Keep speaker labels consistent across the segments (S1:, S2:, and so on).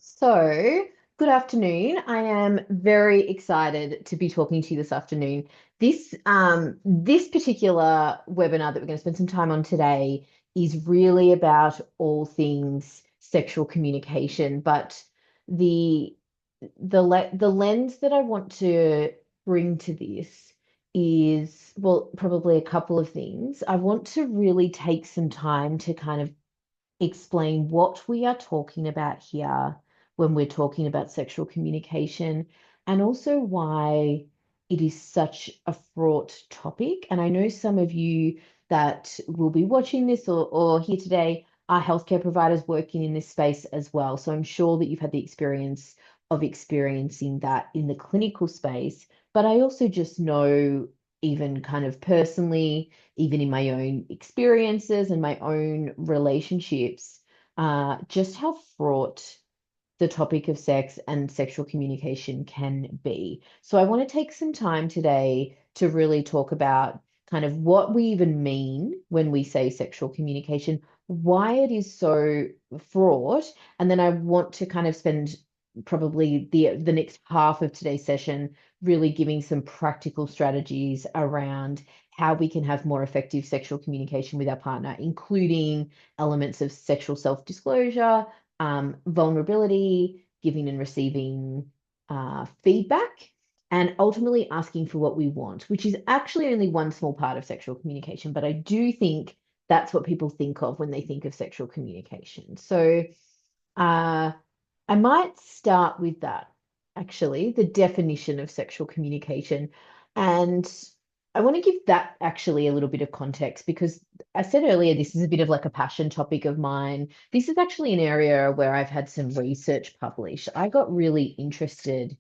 S1: So, good afternoon. I am very excited to be talking to you this afternoon. This particular webinar that we're going to spend some time on today is really about all things sexual communication, but the the lens that I want to bring to this is, well, probably a couple of things. I want to really take some time to kind of explain what we are talking about here when we're talking about sexual communication, and also why it is such a fraught topic. And I know some of you that will be watching this or here today are healthcare providers working in this space as well. So I'm sure that you've had the experience of experiencing that in the clinical space. But I also just know, even kind of personally, even in my own experiences and my own relationships, just how fraught the topic of sex and sexual communication can be. So I want to take some time today to really talk about kind of what we even mean when we say sexual communication, why it is so fraught, and then I want to kind of spend probably the next half of today's session really giving some practical strategies around how we can have more effective sexual communication with our partner, including elements of sexual self-disclosure, vulnerability, giving and receiving feedback, and ultimately asking for what we want, which is actually only one small part of sexual communication. But I do think that's what people think of when they think of sexual communication. So uh, I might start with that, actually, the definition of sexual communication. And I want to give that actually a little bit of context because I said earlier, this is a bit of like a passion topic of mine. This is actually an area where I've had some research published. I got really interested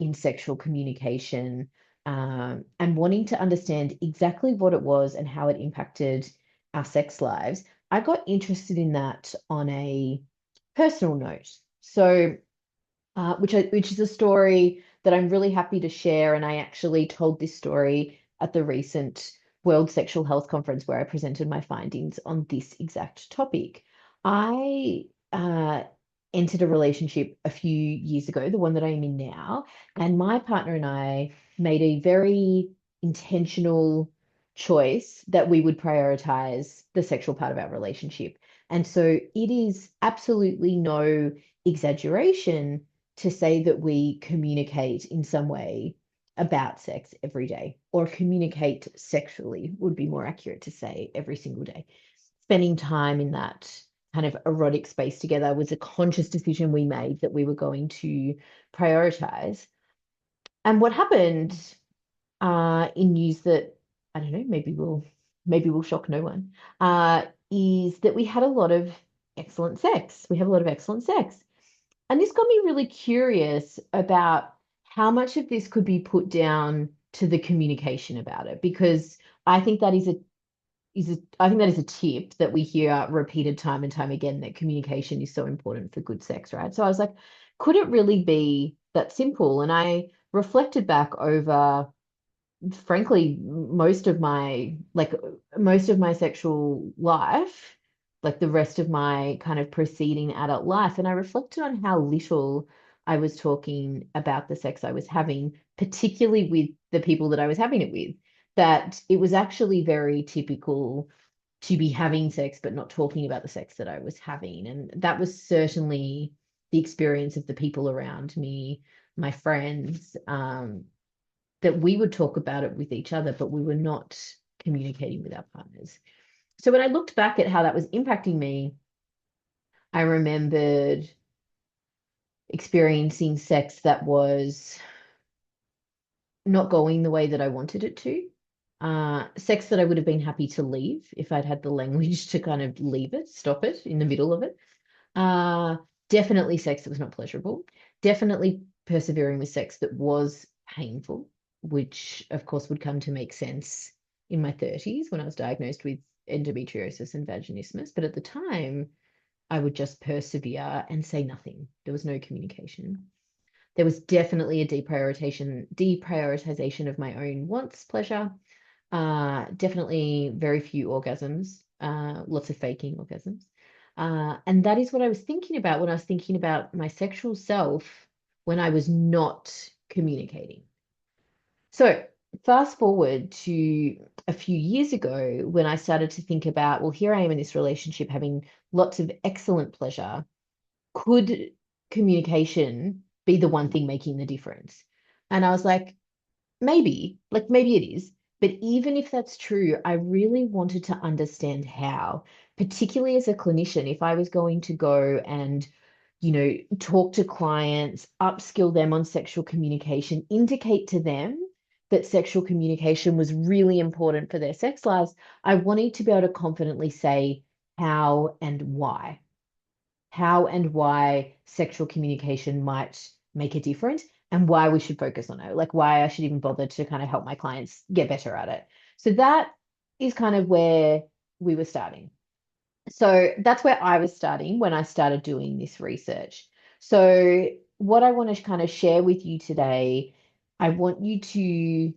S1: in sexual communication, and wanting to understand exactly what it was and how it impacted our sex lives. I got interested in that on a personal note. So, which is a story that I'm really happy to share. And I actually told this story at the recent World Sexual Health Conference where I presented my findings on this exact topic. I entered a relationship a few years ago, the one that I'm in now, and my partner and I made a very intentional choice that we would prioritize the sexual part of our relationship. And so it is absolutely no exaggeration to say that we communicate in some way about sex every day, or communicate sexually would be more accurate to say every single day. Spending time in that kind of erotic space together was a conscious decision we made that we were going to prioritize. And what happened, in news that I don't know, maybe will shock no one, is that we had a lot of excellent sex. We have a lot of excellent sex. And this got me really curious about how much of this could be put down to the communication about it, because I think that I think that is a tip that we hear repeated time and time again, that communication is so important for good sex, right? So I was like, could it really be that simple? And I reflected back over, frankly, most of my sexual life, like the rest of my kind of preceding adult life. And I reflected on how little I was talking about the sex I was having, particularly with the people that I was having it with, that it was actually very typical to be having sex but not talking about the sex that I was having. And that was certainly the experience of the people around me, my friends, that we would talk about it with each other, but we were not communicating with our partners. So when I looked back at how that was impacting me, I remembered experiencing sex that was not going the way that I wanted it to. Sex that I would have been happy to leave if I'd had the language to kind of leave it, stop it in the middle of it. Uh, Definitely sex that was not pleasurable. Definitely persevering with sex that was painful, which of course would come to make sense in my 30s when I was diagnosed with endometriosis and vaginismus. But at the time, I would just persevere and say nothing. There was no communication. There was definitely a deprioritization of my own wants, pleasure. Definitely very few orgasms, lots of faking orgasms. And that is what I was thinking about when I was thinking about my sexual self when I was not communicating. So, fast forward to a few years ago when I started to think about, well, here I am in this relationship having lots of excellent pleasure. Could communication be the one thing making the difference? And I was like maybe it is. But even if that's true, I really wanted to understand how, particularly as a clinician, if I was going to go and, talk to clients, upskill them on sexual communication, indicate to them that sexual communication was really important for their sex lives, I wanted to be able to confidently say how and why sexual communication might make a difference and why we should focus on it, like why I should even bother to kind of help my clients get better at it. So that is kind of where we were starting. So that's where I was starting when I started doing this research. So, what I want to kind of share with you today, I want you to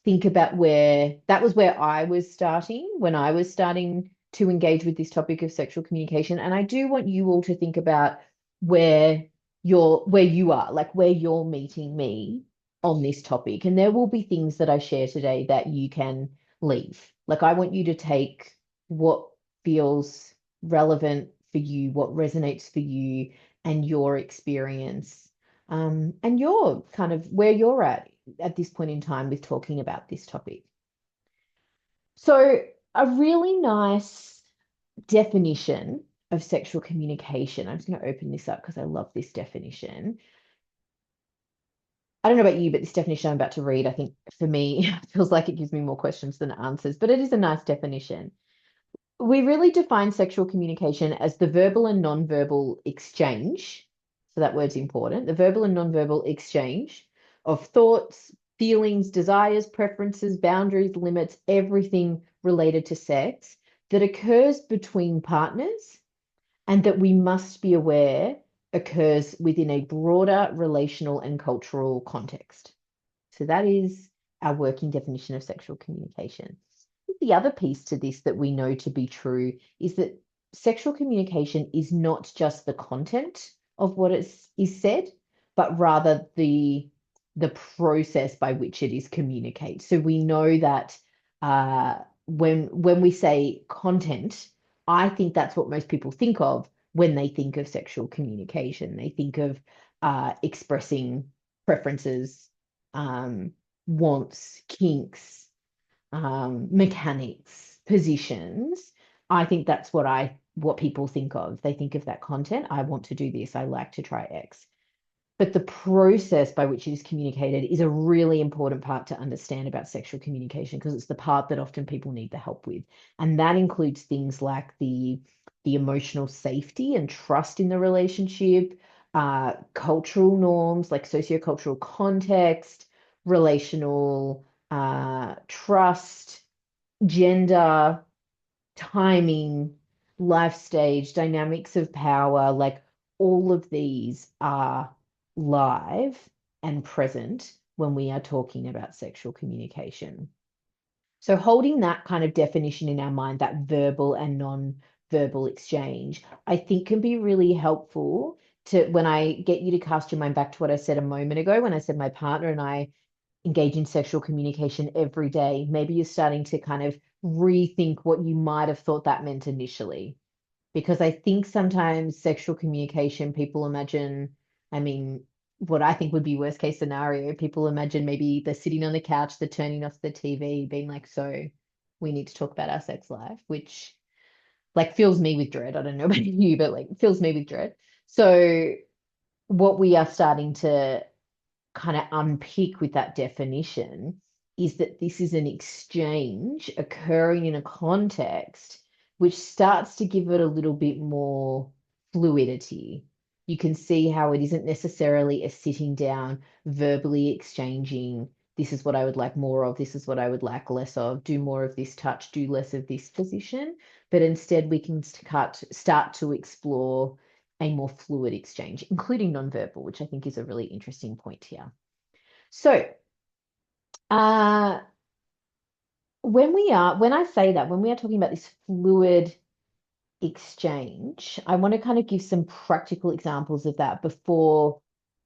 S1: think about where that was where I was starting when I was starting to engage with this topic of sexual communication. And I do want you all to think about where where you are, like where you're meeting me on this topic. And there will be things that I share today that you can leave. Like I want you to take what feels relevant for you, what resonates for you and your experience. And your kind of where you're at this point in time with talking about this topic. So, a really nice definition of sexual communication. I'm just going to open this up because I love this definition. I don't know about you, but this definition I'm about to read, I think for me, feels like it gives me more questions than answers, but it is a nice definition. We really define sexual communication as the verbal and nonverbal exchange. So that word's important. The verbal and nonverbal exchange of thoughts, feelings, desires, preferences, boundaries, limits, everything related to sex that occurs between partners and that we must be aware occurs within a broader relational and cultural context. So that is our working definition of sexual communication. The other piece to this that we know to be true is that sexual communication is not just the content of what is said, but rather the process by which it is communicated. So we know that when we say content, I think that's what most people think of when they think of sexual communication. They think of expressing preferences, wants, kinks, mechanics, positions. I think that's what people think of. They think of that content. I want to do this. I like to try X. But the process by which it is communicated is a really important part to understand about sexual communication because it's the part that often people need the help with. And that includes things like the emotional safety and trust in the relationship, cultural norms like sociocultural context, relational trust, gender, timing, life stage, dynamics of power, like all of these are live and present when we are talking about sexual communication. So, holding that kind of definition in our mind, that verbal and non-verbal exchange, I think can be really helpful to when I get you to cast your mind back to what I said a moment ago when I said my partner and I engage in sexual communication every day, maybe you're starting to kind of rethink what you might have thought that meant initially. Because I think sometimes sexual communication, people imagine, I mean, what I think would be worst case scenario, people imagine maybe they're sitting on the couch, they're turning off the TV, being like, so we need to talk about our sex life, which like fills me with dread. I don't know about you, but like fills me with dread. So what we are starting to kind of unpick with that definition is that this is an exchange occurring in a context which starts to give it a little bit more fluidity. You can see how it isn't necessarily a sitting down, verbally exchanging. This is what I would like more of. This is what I would like less of. Do more of this touch, do less of this position. But instead, we can start to explore a more fluid exchange, including nonverbal, which I think is a really interesting point here. So, when I say that, when we are talking about this fluid exchange, I want to kind of give some practical examples of that before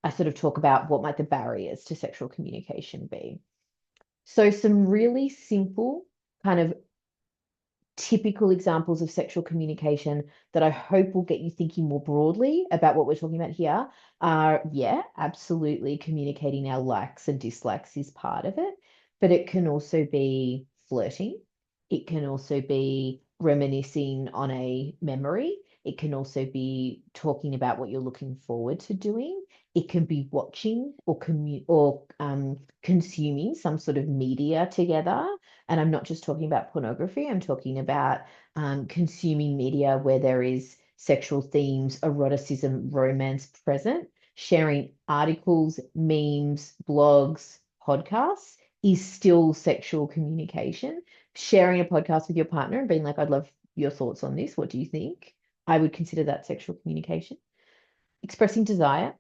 S1: I sort of talk about what might the barriers to sexual communication be. So some really simple kind of typical examples of sexual communication that I hope will get you thinking more broadly about what we're talking about here are, yeah, absolutely communicating our likes and dislikes is part of it, but it can also be flirting. It can also be reminiscing on a memory. It can also be talking about what you're looking forward to doing. It can be watching or consuming some sort of media together. And I'm not just talking about pornography, I'm talking about consuming media where there is sexual themes, eroticism, romance present. Sharing articles, memes, blogs, podcasts is still sexual communication. Sharing a podcast with your partner and being like, I'd love your thoughts on this. What do you think? I would consider that sexual communication. Expressing desire,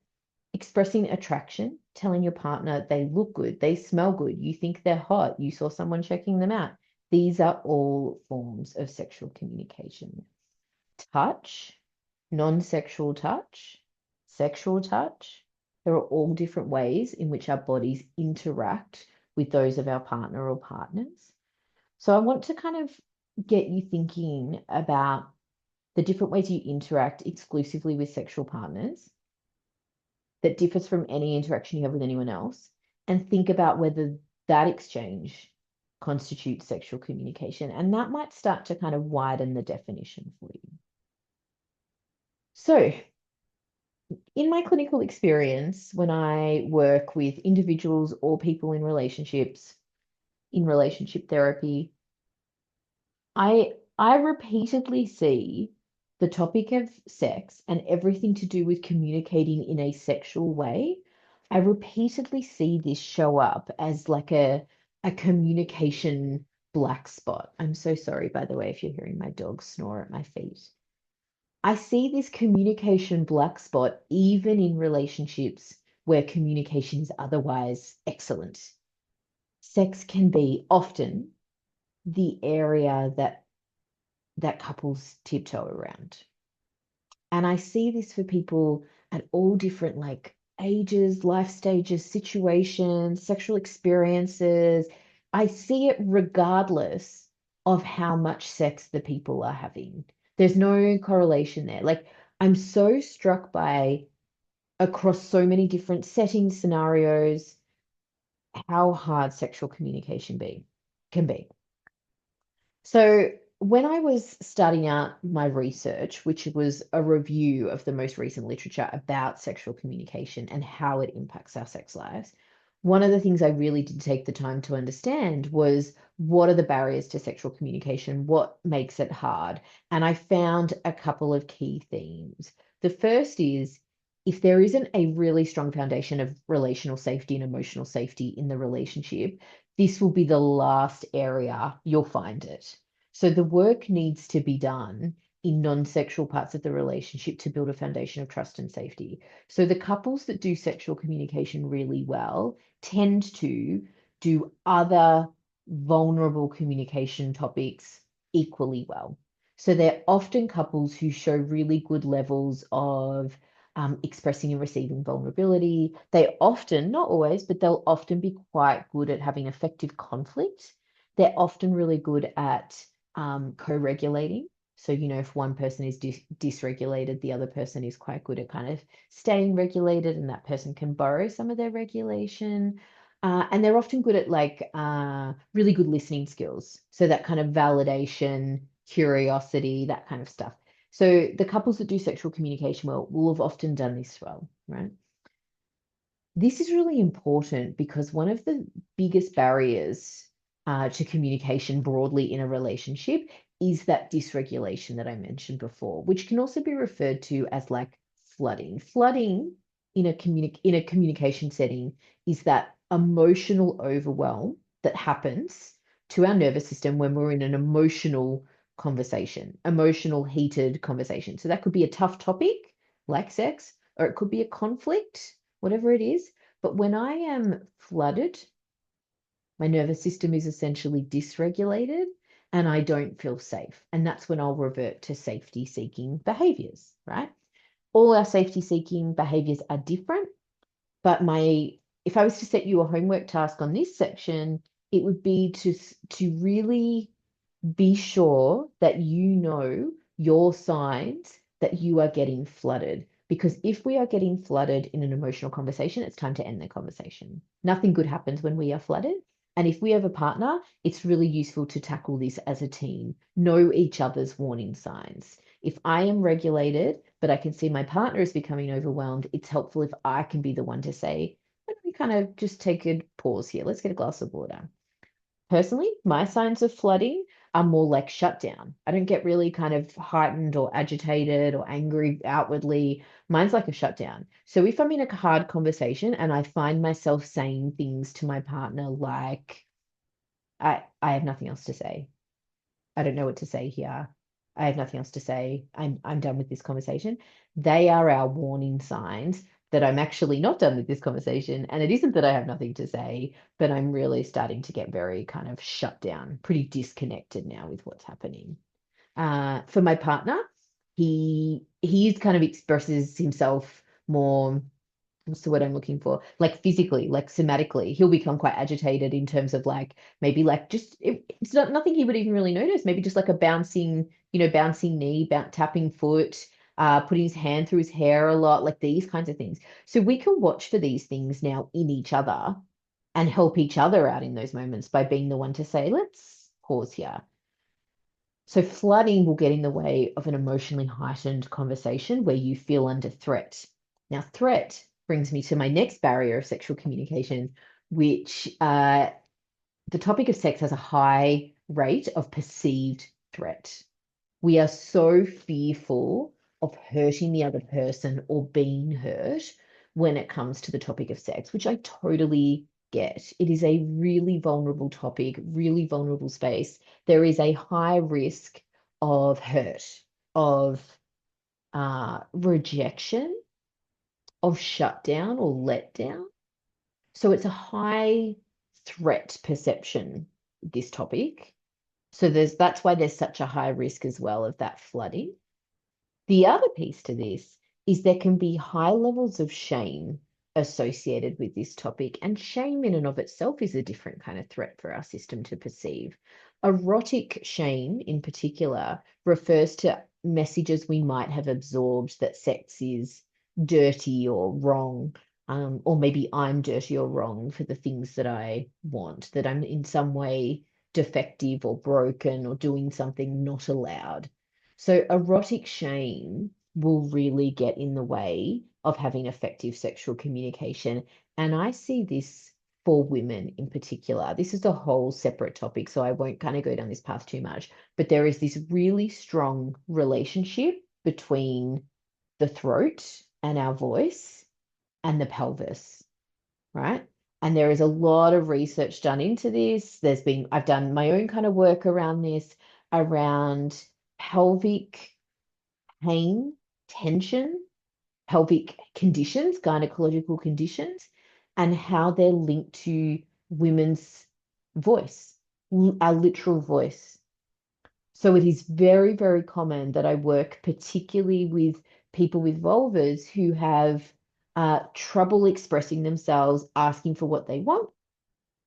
S1: expressing attraction, telling your partner they look good, they smell good, you think they're hot, you saw someone checking them out. These are all forms of sexual communication. Touch, non-sexual touch, sexual touch. There are all different ways in which our bodies interact with those of our partner or partners. So I want to kind of get you thinking about the different ways you interact exclusively with sexual partners that differs from any interaction you have with anyone else, and think about whether that exchange constitutes sexual communication. And that might start to kind of widen the definition for you. So, in my clinical experience, when I work with individuals or people in relationships, in relationship therapy, I repeatedly see the topic of sex and everything to do with communicating in a sexual way. I repeatedly see this show up as like a communication black spot. I'm so sorry, by the way, if you're hearing my dog snore at my feet. I see this communication black spot even in relationships where communication is otherwise excellent. Sex can be often the area that couples tiptoe around. And I see this for people at all different like ages, life stages, situations, sexual experiences. I see it regardless of how much sex the people are having. There's no correlation there. Like I'm so struck by across so many different settings, scenarios, how hard sexual communication can be. So when I was starting out my research, which was a review of the most recent literature about sexual communication and how it impacts our sex lives, one of the things I really did take the time to understand was what are the barriers to sexual communication? What makes it hard? And I found a couple of key themes. The first is if there isn't a really strong foundation of relational safety and emotional safety in the relationship, this will be the last area you'll find it. So the work needs to be done in non-sexual parts of the relationship to build a foundation of trust and safety. So the couples that do sexual communication really well tend to do other vulnerable communication topics equally well. So they're often couples who show really good levels of expressing and receiving vulnerability. They often, not always, but they'll often be quite good at having effective conflict. They're often really good at co-regulating. So, you know, if one person is dysregulated, the other person is quite good at kind of staying regulated, and that person can borrow some of their regulation. And they're often good at like really good listening skills. So that kind of validation, curiosity, that kind of stuff. So the couples that do sexual communication well will have often done this well, right? This is really important because one of the biggest barriers to communication broadly in a relationship is that dysregulation that I mentioned before, which can also be referred to as like flooding. Flooding in a communication setting is that emotional overwhelm that happens to our nervous system when we're in an emotional conversation, emotional heated conversation. So that could be a tough topic like sex, or it could be a conflict, whatever it is. But when I am flooded, my nervous system is essentially dysregulated, and I don't feel safe. And that's when I'll revert to safety seeking behaviors, right? All our safety seeking behaviors are different, but if I was to set you a homework task on this section, it would be to really be sure that you know your signs that you are getting flooded. Because if we are getting flooded in an emotional conversation, it's time to end the conversation. Nothing good happens when we are flooded. And if we have a partner, it's really useful to tackle this as a team, know each other's warning signs. If I am regulated, but I can see my partner is becoming overwhelmed, it's helpful if I can be the one to say, let me kind of just take a pause here. Let's get a glass of water. Personally, my signs of flooding are more like shutdown. I don't get really kind of heightened or agitated or angry outwardly. Mine's like a shutdown. So if I'm in a hard conversation and I find myself saying things to my partner like, I have nothing else to say. I don't know what to say here. I have nothing else to say. I'm done with this conversation. They are our warning signs that I'm actually not done with this conversation. And it isn't that I have nothing to say, but I'm really starting to get very kind of shut down, pretty disconnected now with what's happening. For my partner, he kind of expresses himself more, what's the word I'm looking for? Like physically, like somatically, he'll become quite agitated in terms of like maybe like just it's not nothing he would even really notice. Maybe just like a bouncing, bouncing knee, tapping foot, putting his hand through his hair a lot, like these kinds of things. So we can watch for these things now in each other and help each other out in those moments by being the one to say, let's pause here. So flooding will get in the way of an emotionally heightened conversation where you feel under threat. Now, threat brings me to my next barrier of sexual communication, which the topic of sex has a high rate of perceived threat. We are so fearful of hurting the other person or being hurt when it comes to the topic of sex, which I totally get. It is a really vulnerable topic, really vulnerable space. There is a high risk of hurt, of rejection, of shutdown or letdown. So it's a high threat perception, this topic. So that's why there's such a high risk as well of that flooding. The other piece to this is there can be high levels of shame associated with this topic, and shame in and of itself is a different kind of threat for our system to perceive. Erotic shame, in particular, refers to messages we might have absorbed that sex is dirty or wrong, or maybe I'm dirty or wrong for the things that I want, that I'm in some way defective or broken or doing something not allowed. So erotic shame will really get in the way of having effective sexual communication. And I see this for women in particular. This is a whole separate topic, so I won't kind of go down this path too much. But there is this really strong relationship between the throat and our voice and the pelvis, right? And there is a lot of research done into this. I've done my own kind of work around this, around pelvic pain, tension, pelvic conditions, gynecological conditions, and how they're linked to women's voice, our literal voice. So it is very, very common that I work particularly with people with vulvas who have trouble expressing themselves, asking for what they want,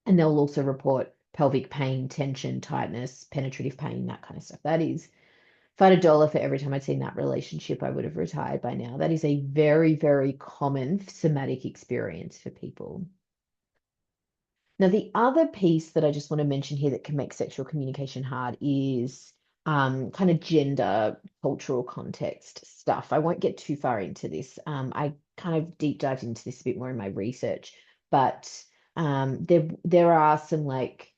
S1: and they'll also report pelvic pain, tension, tightness, penetrative pain, that kind of stuff. That is, if I had $1 for every time I'd seen that relationship, I would have retired by now. That is a very, very common somatic experience for people. Now, the other piece that I just want to mention here that can make sexual communication hard is kind of gender, cultural context stuff. I won't get too far into this. I kind of deep dived into this a bit more in my research, but there are some like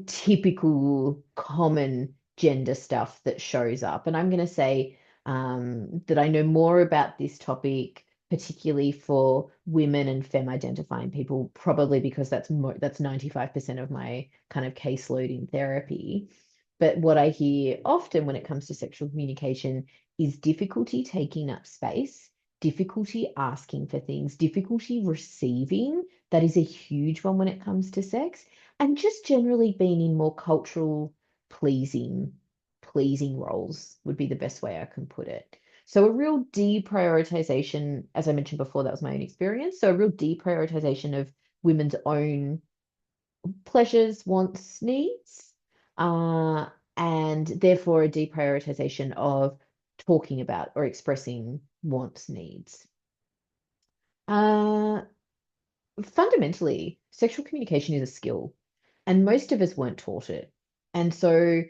S1: typical common gender stuff that shows up. And I'm going to say that I know more about this topic, particularly for women and femme identifying people, probably because that's 95% of my kind of caseload in therapy. But what I hear often when it comes to sexual communication is difficulty taking up space, difficulty asking for things, difficulty receiving. That is a huge one when it comes to sex, and just generally being in more cultural pleasing roles would be the best way I can put it. So a real deprioritization, as I mentioned before, that was my own experience. So a real deprioritization of women's own pleasures, wants, needs, uh, and therefore a deprioritization of talking about or expressing wants, needs. Uh, Fundamentally, sexual communication is a skill, and most of us weren't taught it. And so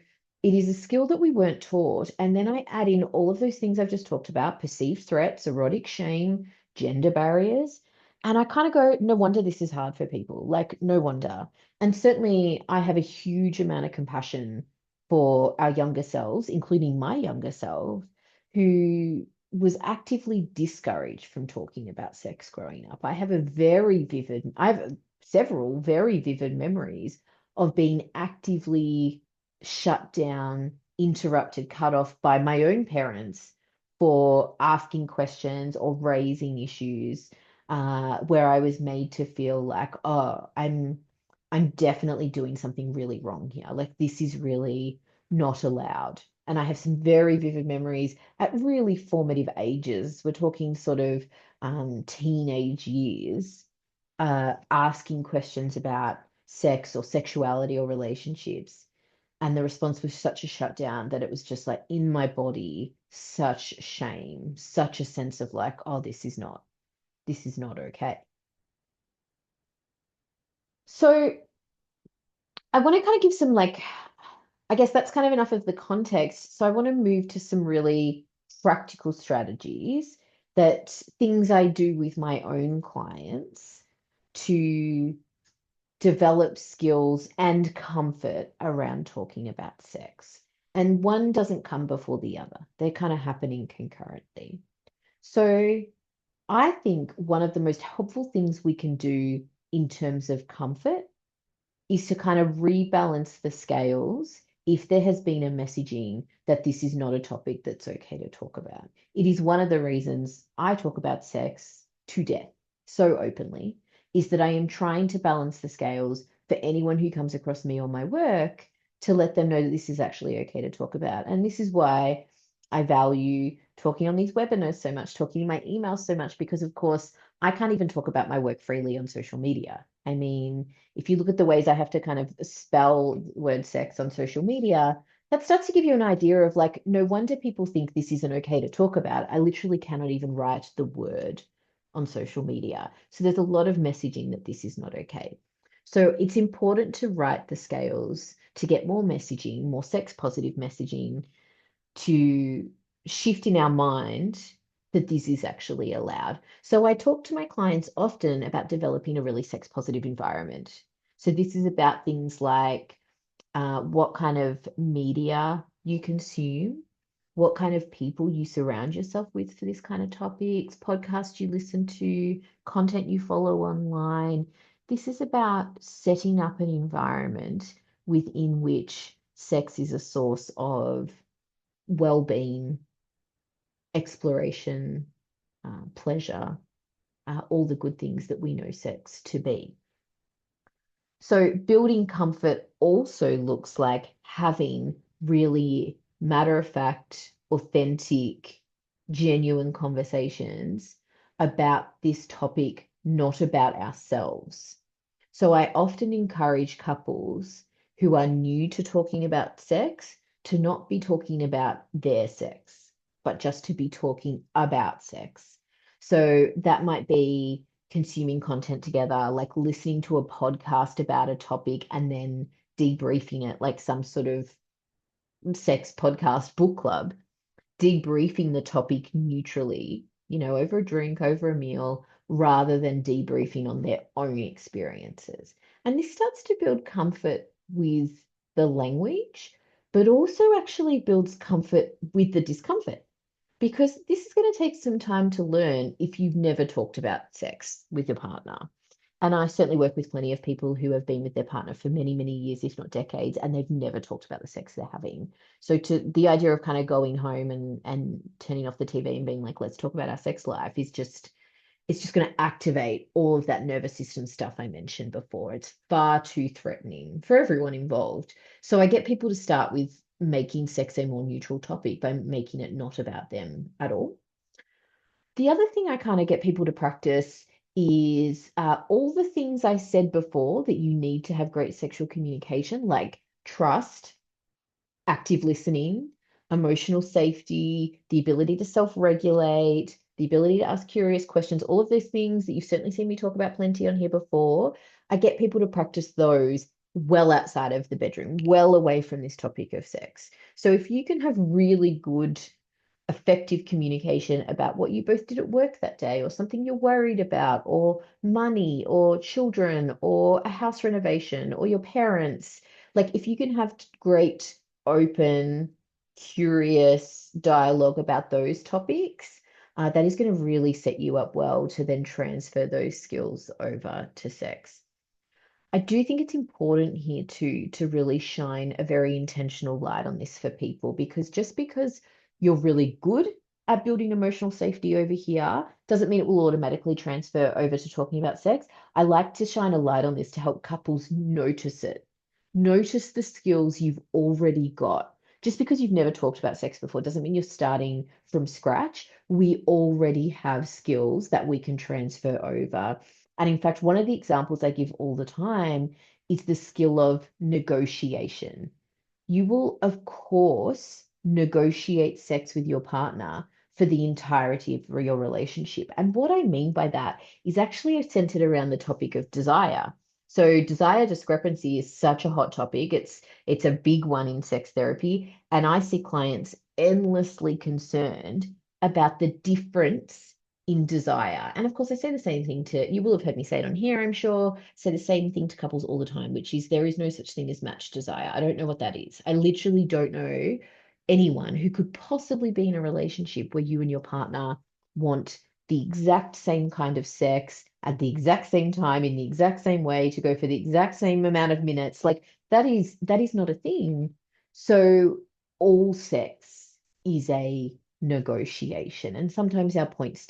S1: it is a skill that we weren't taught. And then I add in all of those things I've just talked about: perceived threats, erotic shame, gender barriers. And I kind of go, no wonder this is hard for people. Like, no wonder. And certainly, I have a huge amount of compassion for our younger selves, including my younger self, who was actively discouraged from talking about sex growing up. I have several very vivid memories of being actively shut down, interrupted, cut off by my own parents for asking questions or raising issues, where I was made to feel like, oh, I'm definitely doing something really wrong here. Like, this is really not allowed. And I have some very vivid memories at really formative ages. We're talking sort of teenage years, asking questions about sex or sexuality or relationships. And the response was such a shutdown that it was just like in my body, such shame, such a sense of like, oh, this is not okay. So I want to kind of give some like, I guess that's kind of enough of the context. So I want to move to some really practical strategies, that things I do with my own clients to develop skills and comfort around talking about sex. And one doesn't come before the other, they're kind of happening concurrently. So I think one of the most helpful things we can do in terms of comfort is to kind of rebalance the scales if there has been a messaging that this is not a topic that's okay to talk about. It is one of the reasons I talk about sex to death so openly, is that I am trying to balance the scales for anyone who comes across me or my work, to let them know that this is actually okay to talk about. And this is why I value talking on these webinars so much, talking in my emails so much, because of course I can't even talk about my work freely on social media. I mean, if you look at the ways I have to kind of spell word sex on social media, that starts to give you an idea of like, no wonder people think this isn't okay to talk about. I literally cannot even write the word on social media. So there's a lot of messaging that this is not okay. So it's important to write the scales to get more messaging, more sex positive messaging, to shift in our mind that this is actually allowed. So I talk to my clients often about developing a really sex positive environment. So this is about things like what kind of media you consume, what kind of people you surround yourself with for this kind of topics, podcasts you listen to, content you follow online. This is about setting up an environment within which sex is a source of well-being, exploration, pleasure, all the good things that we know sex to be. So building comfort also looks like having really matter-of-fact, authentic, genuine conversations about this topic, not about ourselves. So I often encourage couples who are new to talking about sex to not be talking about their sex, but just to be talking about sex. So that might be consuming content together, like listening to a podcast about a topic and then debriefing it, like some sort of sex podcast book club, debriefing the topic neutrally, over a drink, over a meal, rather than debriefing on their own experiences. And this starts to build comfort with the language, but also actually builds comfort with the discomfort, because this is going to take some time to learn if you've never talked about sex with your partner. And I certainly work with plenty of people who have been with their partner for many, many years, if not decades, and they've never talked about the sex they're having. So to the idea of kind of going home and turning off the TV and being like, let's talk about our sex life is just, it's just going to activate all of that nervous system stuff I mentioned before. It's far too threatening for everyone involved. So I get people to start with making sex a more neutral topic by making it not about them at all. The other thing I kind of get people to practice is all the things I said before that you need to have great sexual communication, like trust, active listening, emotional safety, the ability to self-regulate, the ability to ask curious questions, all of these things that you've certainly seen me talk about plenty on here before. I get people to practice those well outside of the bedroom, well away from this topic of sex. So if you can have really good effective communication about what you both did at work that day, or something you're worried about, or money, or children, or a house renovation, or your parents. Like, if you can have great, open, curious dialogue about those topics, that is going to really set you up well to then transfer those skills over to sex. I do think it's important here to really shine a very intentional light on this for people, because just because you're really good at building emotional safety over here doesn't mean it will automatically transfer over to talking about sex. I like to shine a light on this to help couples notice it. Notice the skills you've already got. Just because you've never talked about sex before doesn't mean you're starting from scratch. We already have skills that we can transfer over. And in fact, one of the examples I give all the time is the skill of negotiation. You will, of course, negotiate sex with your partner for the entirety of your relationship. And what I mean by that is actually centered around the topic of desire. So desire discrepancy is such a hot topic. It's a big one in sex therapy, and I see clients endlessly concerned about the difference in desire. And of course, I say the same thing to, you will have heard me say it on here, I'm sure, say the same thing to couples all the time, which is there is no such thing as matched desire. I don't know what that is. I literally don't know anyone who could possibly be in a relationship where you and your partner want the exact same kind of sex at the exact same time in the exact same way to go for the exact same amount of minutes. Like, that is not a thing. So all sex is a negotiation. And sometimes our points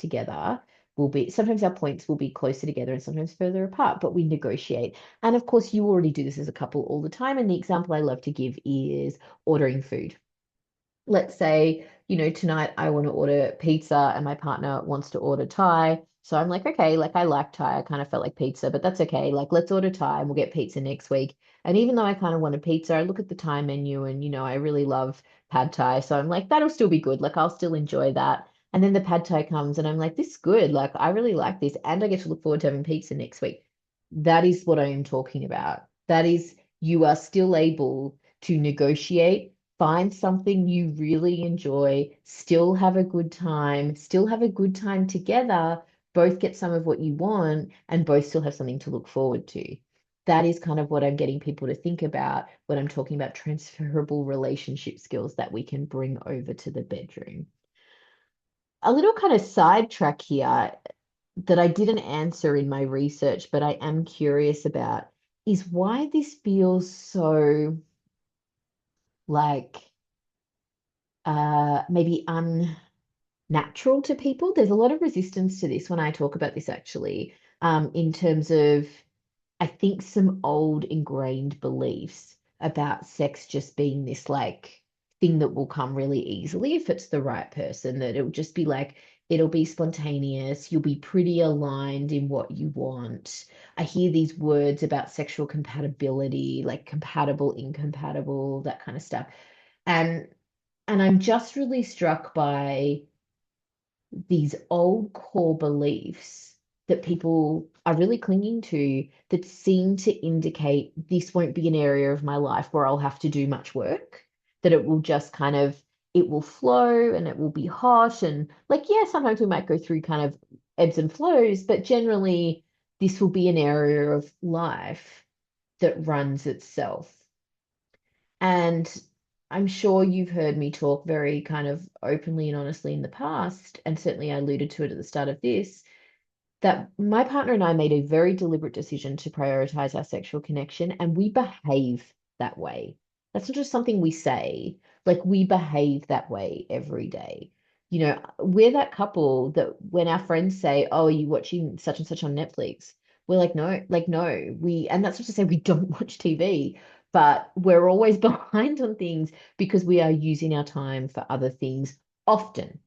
S1: will be closer together and sometimes further apart, but we negotiate. And of course, you already do this as a couple all the time. And the example I love to give is ordering food. Let's say, tonight I want to order pizza and my partner wants to order Thai. So I'm like, okay, like I like Thai. I kind of felt like pizza, but that's okay. Like, let's order Thai and we'll get pizza next week. And even though I kind of want a pizza, I look at the Thai menu and, I really love pad Thai. So I'm like, that'll still be good. Like, I'll still enjoy that. And then the pad Thai comes and I'm like, this is good. Like, I really like this. And I get to look forward to having pizza next week. That is what I am talking about. That is, you are still able to negotiate, find something you really enjoy, still have a good time together, both get some of what you want, and both still have something to look forward to. That is kind of what I'm getting people to think about when I'm talking about transferable relationship skills that we can bring over to the bedroom. A little kind of sidetrack here that I didn't answer in my research, but I am curious about is why this feels so like maybe unnatural to people. There's a lot of resistance to this when I talk about this actually, in terms of I think some old ingrained beliefs about sex just being this like thing that will come really easily if it's the right person, that it'll just be like, it'll be spontaneous, you'll be pretty aligned in what you want. I hear these words about sexual compatibility, like compatible, incompatible, that kind of stuff. And I'm just really struck by these old core beliefs that people are really clinging to that seem to indicate this won't be an area of my life where I'll have to do much work, that it will just kind of, it will flow and it will be hot. And like, yeah, sometimes we might go through kind of ebbs and flows, but generally this will be an area of life that runs itself. And I'm sure you've heard me talk very kind of openly and honestly in the past, and certainly I alluded to it at the start of this, that my partner and I made a very deliberate decision to prioritize our sexual connection, and we behave that way. That's not just something we say, like we behave that way every day. we're that couple that when our friends say, "Oh, are you watching such and such on Netflix?" We're like, no, and that's not to say we don't watch TV, but we're always behind on things because we are using our time for other things often.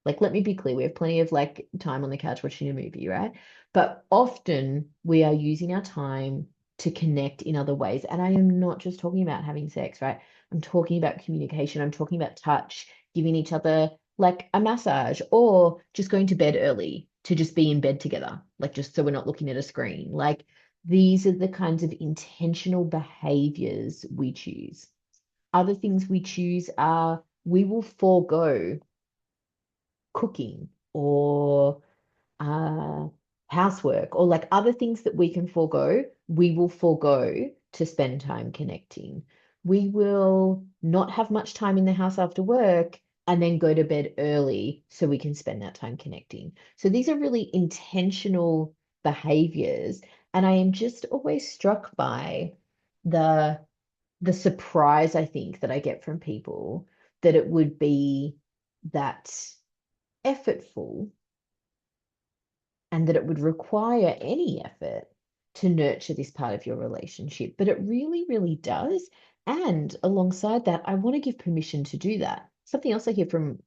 S1: Like, let me be clear, we have plenty of like time on the couch watching a movie, right? But often we are using our time to connect in other ways. And I am not just talking about having sex, right? I'm talking about communication. I'm talking about touch, giving each other like a massage, or just going to bed early to just be in bed together, like just so we're not looking at a screen. Like these are the kinds of intentional behaviors we choose. Other things we choose are we will forego cooking or uh, housework or like other things that we can forego, we will forego to spend time connecting. We will not have much time in the house after work and then go to bed early so we can spend that time connecting. So these are really intentional behaviors. And I am just always struck by the the surprise I think that I get from people that it would be that effortful and that it would require any effort to nurture this part of your relationship. But it really, really does. And alongside that, I want to give permission to do that. Something else I hear from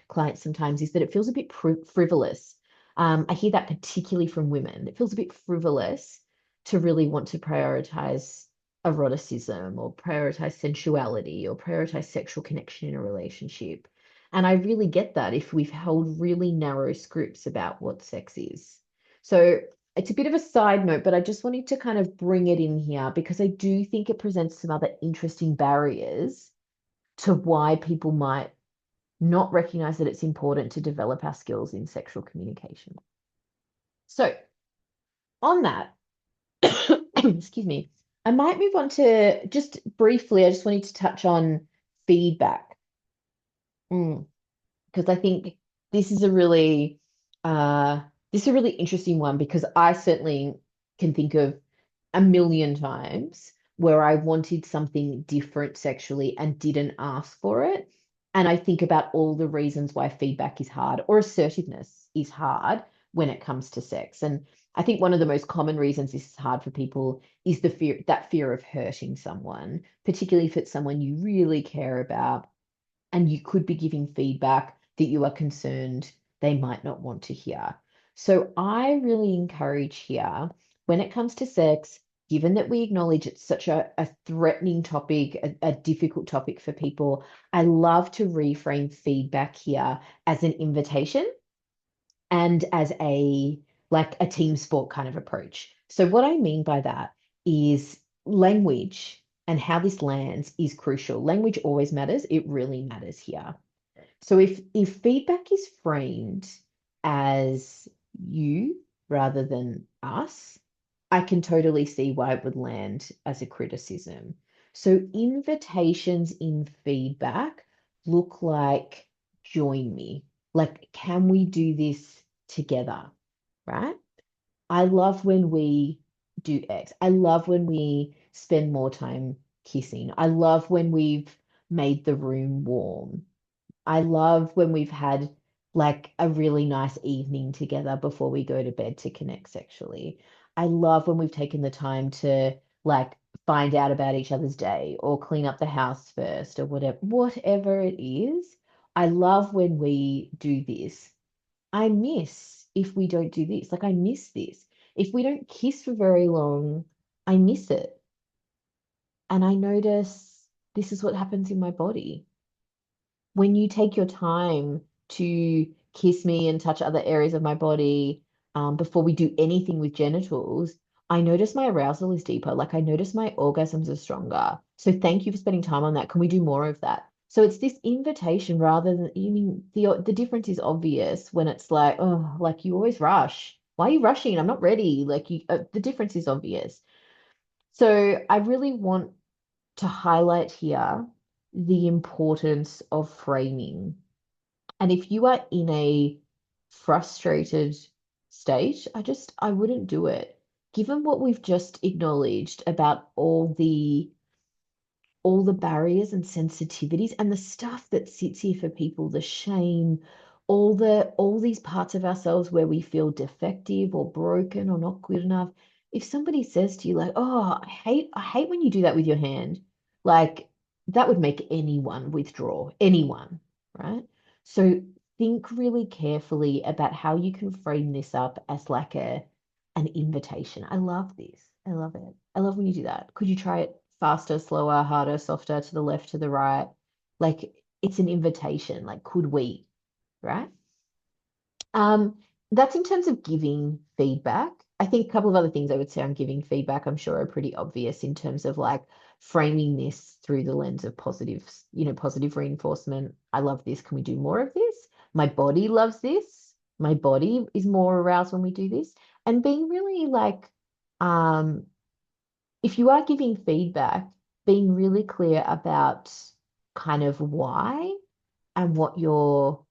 S1: clients sometimes is that it feels a bit frivolous. I hear that particularly from women. It feels a bit frivolous to really want to prioritize eroticism or prioritize sensuality or prioritize sexual connection in a relationship. And I really get that if we've held really narrow scripts about what sex is. So it's a bit of a side note, but I just wanted to kind of bring it in here because I do think it presents some other interesting barriers to why people might not recognize that it's important to develop our skills in sexual communication. So, on that, excuse me, I might move on to just briefly, I just wanted to touch on feedback. Because I think this is a really uh this is a really interesting one because I certainly can think of a million times where I wanted something different sexually and didn't ask for it. And I think about all the reasons why feedback is hard or assertiveness is hard when it comes to sex. And I think one of the most common reasons this is hard for people is that fear of hurting someone, particularly if it's someone you really care about and you could be giving feedback that you are concerned they might not want to hear. So I really encourage here when it comes to sex, given that we acknowledge it's such a threatening topic, a difficult topic for people, I love to reframe feedback here as an invitation and as a like a team sport kind of approach. So what I mean by that is language and how this lands is crucial. Language always matters. It really matters here. So if feedback is framed as you rather than us, I can totally see why it would land as a criticism. So invitations in feedback look like join me. Like, can we do this together? Right? I love when we do X. I love when we spend more time kissing. I love when we've made the room warm. I love when we've had like a really nice evening together before we go to bed to connect sexually. I love when we've taken the time to like find out about each other's day or clean up the house first or whatever it is. I love when we do this. I miss if we don't do this. Like I miss this. If we don't kiss for very long, I miss it. And I notice this is what happens in my body when you take your time to kiss me and touch other areas of my body before we do anything with genitals, I notice my arousal is deeper. Like I notice my orgasms are stronger. So thank you for spending time on that. Can we do more of that? So it's this invitation rather than, you mean the difference is obvious when it's like, oh, like you always rush. Why are you rushing? I'm not ready. Like the difference is obvious. So I really want to highlight here the importance of framing. And if you are in a frustrated state, I wouldn't do it. Given what we've just acknowledged about all the barriers and sensitivities and the stuff that sits here for people, the shame, all these parts of ourselves where we feel defective or broken or not good enough. If somebody says to you like, "Oh, I hate when you do that with your hand," like that would make anyone withdraw, anyone, right? So think really carefully about how you can frame this up as like an invitation. I love this. I love it. I love when you do that. Could you try it faster, slower, harder, softer, to the left, to the right? Like it's an invitation. Like, could we, right? Um, that's in terms of giving feedback. I think a couple of other things I would say on giving feedback, I'm sure are pretty obvious in terms of like framing this through the lens of positive, positive reinforcement. I love this. Can we do more of this? My body loves this. My body is more aroused when we do this. And being really like, um, if you are giving feedback, being really clear about kind of why and what you're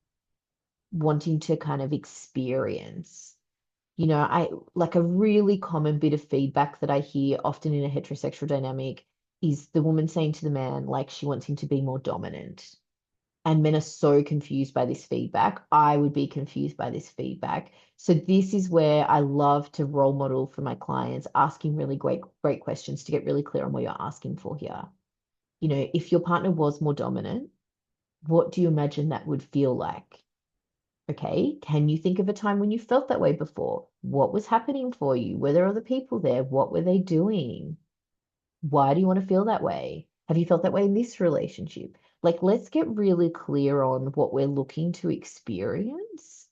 S1: wanting to kind of experience. I like a really common bit of feedback that I hear often in a heterosexual dynamic is the woman saying to the man, like, she wants him to be more dominant. And men are so confused by this feedback. I would be confused by this feedback. So this is where I love to role model for my clients, asking really great questions to get really clear on what you're asking for here. If your partner was more dominant, what do you imagine that would feel like? Okay, can you think of a time when you felt that way before? What was happening for you? Were there other people there? What were they doing? Why do you want to feel that way? Have you felt that way in this relationship? Like, let's get really clear on what we're looking to experience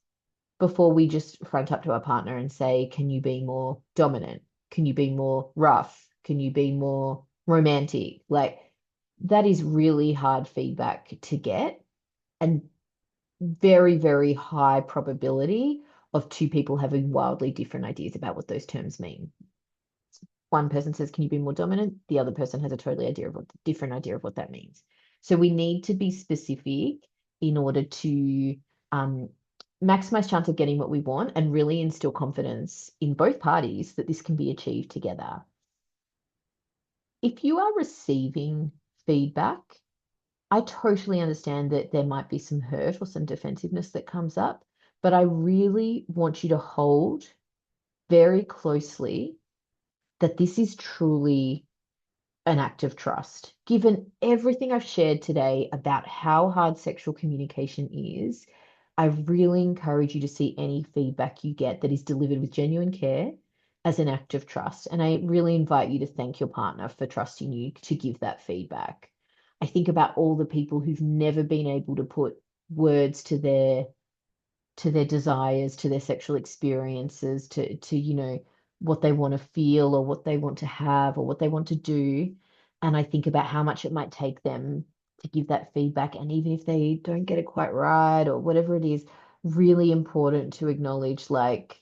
S1: before we just front up to our partner and say, can you be more dominant? Can you be more rough? Can you be more romantic? Like, that is really hard feedback to get. And very, very high probability of two people having wildly different ideas about what those terms mean. One person says, "Can you be more dominant?" The other person has a totally different idea of what that means. So we need to be specific in order to um, maximize chance of getting what we want and really instill confidence in both parties that this can be achieved together. If you are receiving feedback, I totally understand that there might be some hurt or some defensiveness that comes up, but I really want you to hold very closely that this is truly an act of trust. Given everything I've shared today about how hard sexual communication is, I really encourage you to see any feedback you get that is delivered with genuine care as an act of trust. And I really invite you to thank your partner for trusting you to give that feedback. I think about all the people who've never been able to put words to their desires, to their sexual experiences, to what they want to feel or what they want to have or what they want to do. And I think about how much it might take them to give that feedback. And even if they don't get it quite right or whatever it is, really important to acknowledge, like,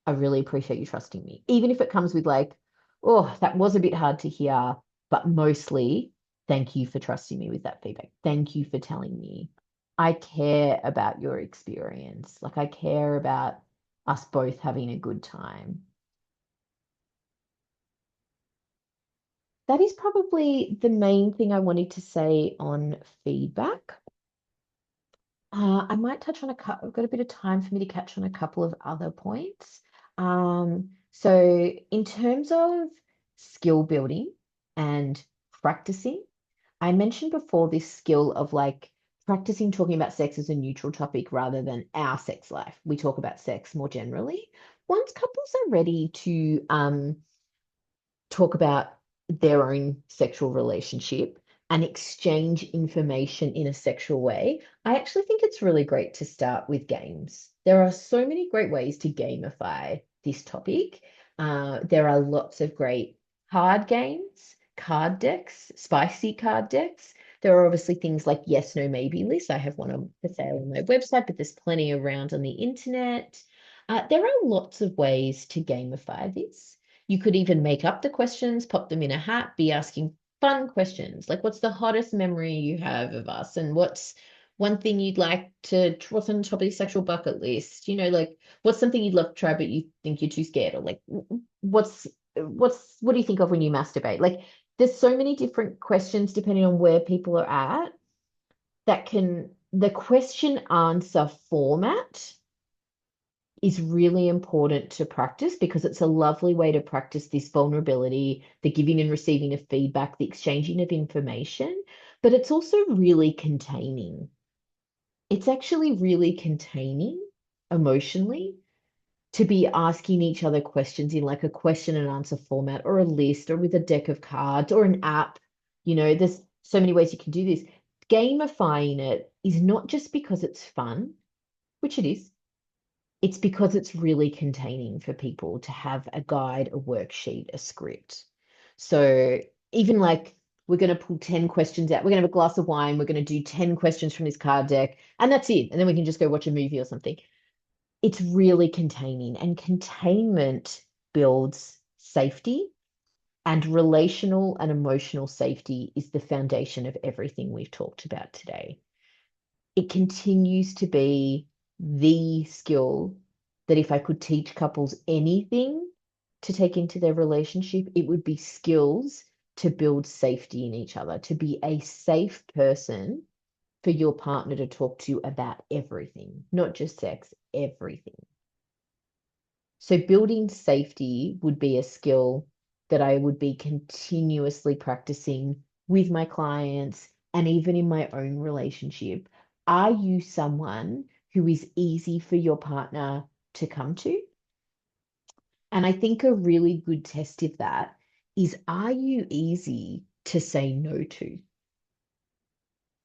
S1: I really appreciate you trusting me. Even if it comes with like, oh, that was a bit hard to hear, but mostly, thank you for trusting me with that feedback. Thank you for telling me I care about your experience. Like, I care about us both having a good time. That is probably the main thing I wanted to say on feedback. I might touch on a couple, I've got a bit of time for me to catch on a couple of other points. So in terms of skill building and practicing, I mentioned before this skill of like practicing talking about sex as a neutral topic rather than our sex life. We talk about sex more generally. Once couples are ready to talk about their own sexual relationship and exchange information in a sexual way, I actually think it's really great to start with games. There are so many great ways to gamify this topic. There are lots of great card games, card decks, spicy card decks. There are obviously things like yes, no, maybe lists. I have one on for sale on my website, but there's plenty around on the internet. There are lots of ways to gamify this. You could even make up the questions, pop them in a hat, be asking fun questions like, what's the hottest memory you have of us? And what's one thing you'd like to, what's on the top of your sexual bucket list? Like, what's something you'd love to try, but you think you're too scared? Or like, what do you think of when you masturbate? Like, there's so many different questions depending on where people are at that can the question answer format is really important to practice because it's a lovely way to practice this vulnerability, the giving and receiving of feedback, the exchanging of information, but it's also really containing. It's actually really containing emotionally to be asking each other questions in like a question and answer format or a list or with a deck of cards or an app. There's so many ways you can do this. Gamifying it is not just because it's fun, which it is, it's because it's really containing for people to have a guide, a worksheet, a script. So even like we're going to pull 10 questions out, we're going to have a glass of wine, we're going to do 10 questions from this card deck, and that's it. And then we can just go watch a movie or something. It's really containing, and containment builds safety, and relational and emotional safety is the foundation of everything we've talked about today. It continues to be the skill that if I could teach couples anything to take into their relationship, it would be skills to build safety in each other, to be a safe person for your partner to talk to about everything, not just sex, everything. So building safety would be a skill that I would be continuously practicing with my clients and even in my own relationship. Are you someone who is easy for your partner to come to? And I think a really good test of that is, are you easy to say no to?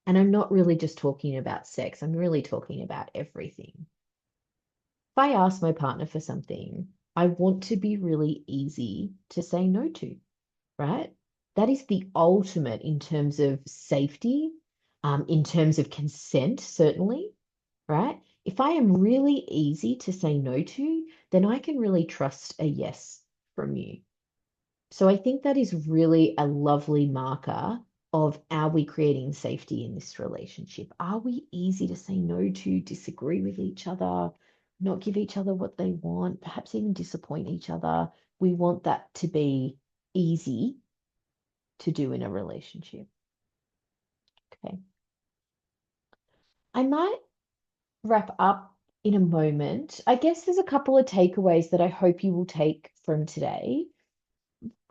S1: And I'm not really just talking about sex, I'm really talking about everything. If I ask my partner for something, I want to be really easy to say no to, right? That is the ultimate in terms of safety, in terms of consent, certainly, right? If I am really easy to say no to, then I can really trust a yes from you. So I think that is really a lovely marker of, are we creating safety in this relationship? Are we easy to say no to, disagree with each other, not give each other what they want, perhaps even disappoint each other? We want that to be easy to do in a relationship. Okay. I might wrap up in a moment. I guess there's a couple of takeaways that I hope you will take from today.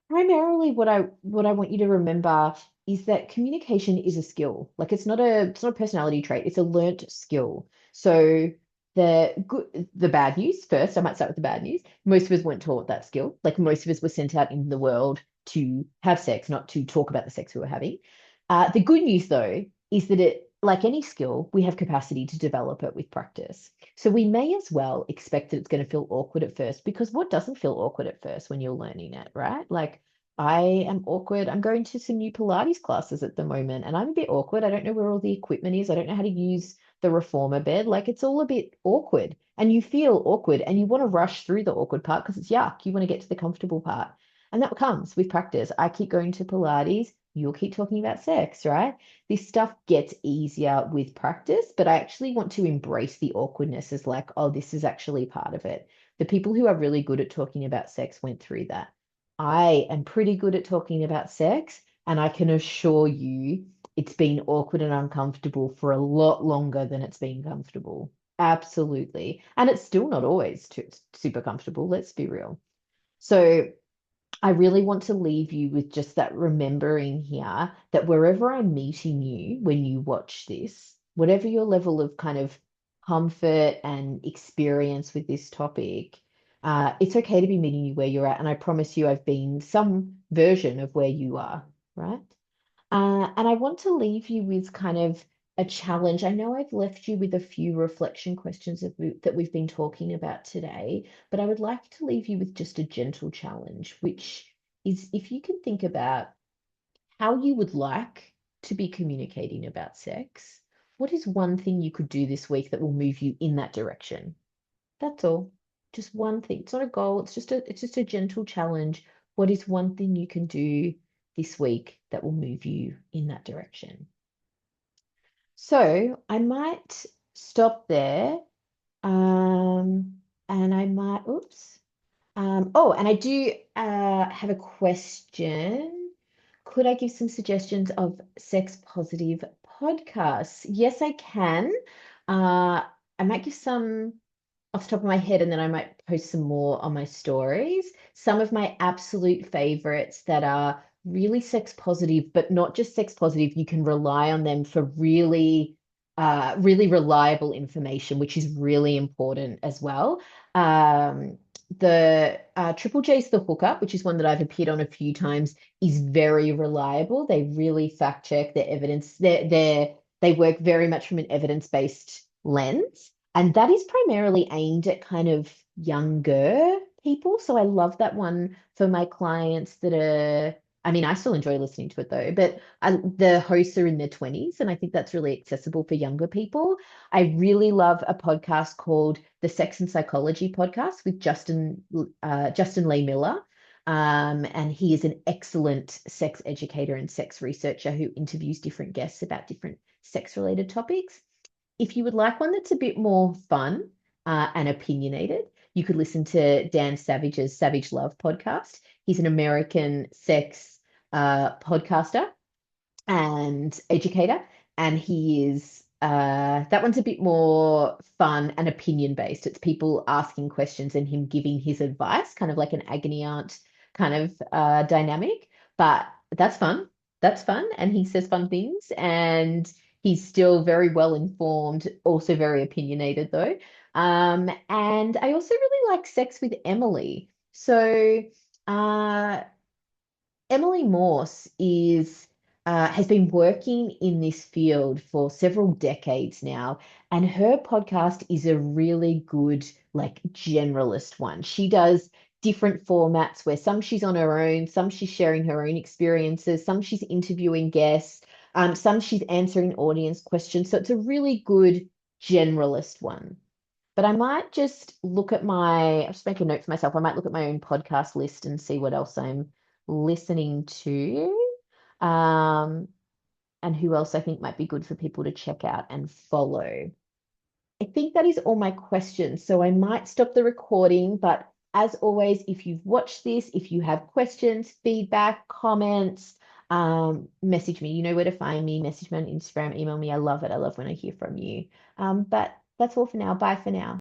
S1: Primarily what I want you to remember is that communication is a skill. Like it's not a personality trait, it's a learnt skill. So the bad news first, I might start with the bad news. Most of us weren't taught that skill. Like most of us were sent out in the world to have sex, not to talk about the sex we were having. The good news though is that it, like any skill, we have capacity to develop it with practice. So we may as well expect that it's going to feel awkward at first, because what doesn't feel awkward at first when you're learning it, right? Like I am awkward. I'm going to some new Pilates classes at the moment, and I'm a bit awkward. I don't know where all the equipment is. I don't know how to use the reformer bed. Like it's all a bit awkward, and you feel awkward, and you want to rush through the awkward part because it's yuck. You want to get to the comfortable part. And that comes with practice. I keep going to Pilates. You'll keep talking about sex, right? This stuff gets easier with practice, but I actually want to embrace the awkwardness as like, oh, this is actually part of it. The people who are really good at talking about sex went through that. I am pretty good at talking about sex, and I can assure you it's been awkward and uncomfortable for a lot longer than it's been comfortable. Absolutely. And it's still not always super comfortable, let's be real. So I really want to leave you with just that remembering here that wherever I'm meeting you when you watch this, whatever your level of kind of comfort and experience with this topic, it's okay to be meeting you where you're at. And I promise you, I've been some version of where you are, right? And I want to leave you with kind of a challenge. I know I've left you with a few reflection questions that we've been talking about today, but I would like to leave you with just a gentle challenge, which is, if you can think about how you would like to be communicating about sex, what is one thing you could do this week that will move you in that direction? That's all. Just one thing. It's not a goal. It's just a gentle challenge. What is one thing you can do this week that will move you in that direction? So I might stop there. And I might, oops. Oh, and I do have a question. Could I give some suggestions of sex positive podcasts. Yes, I can. I might give some off the top of my head, and then I might post some more on my stories. Some of my absolute favorites that are really sex positive, but not just sex positive. You can rely on them for really reliable information, which is really important as well. The Triple J's The Hookup, which is one that I've appeared on a few times, is very reliable. They really fact check their evidence. They work very much from an evidence-based lens. And that is primarily aimed at kind of younger people. So I love that one for my clients that are, I mean, I still enjoy listening to it though, but the hosts are in their 20s, and I think that's really accessible for younger people. I really love a podcast called the Sex and Psychology Podcast with Justin Lee Miller. And he is an excellent sex educator and sex researcher who interviews different guests about different sex related topics. If you would like one that's a bit more fun and opinionated, you could listen to Dan Savage's Savage Love podcast. He's an American sex podcaster and educator, and he is that one's a bit more fun and opinion based. It's people asking questions and him giving his advice, kind of like an agony aunt kind of dynamic. But that's fun. That's fun, and he says fun things, and he's still very well informed, also very opinionated though. And I also really like Sex with Emily. So uh, Emily Morse is has been working in this field for several decades now, and her podcast is a really good, like, generalist one. She does different formats where some she's on her own, some she's sharing her own experiences, some she's interviewing guests, some she's answering audience questions. So it's a really good generalist one. But I might just look at I'll just make a note for myself. I might look at my own podcast list and see what else I'm listening to. Um, and who else I think might be good for people to check out and follow. I think that is all my questions. So I might stop the recording, but as always, if you've watched this, if you have questions, feedback, comments, message me. You know where to find me. Message me on Instagram, email me. I love it. I love when I hear from you. But that's all for now. Bye for now.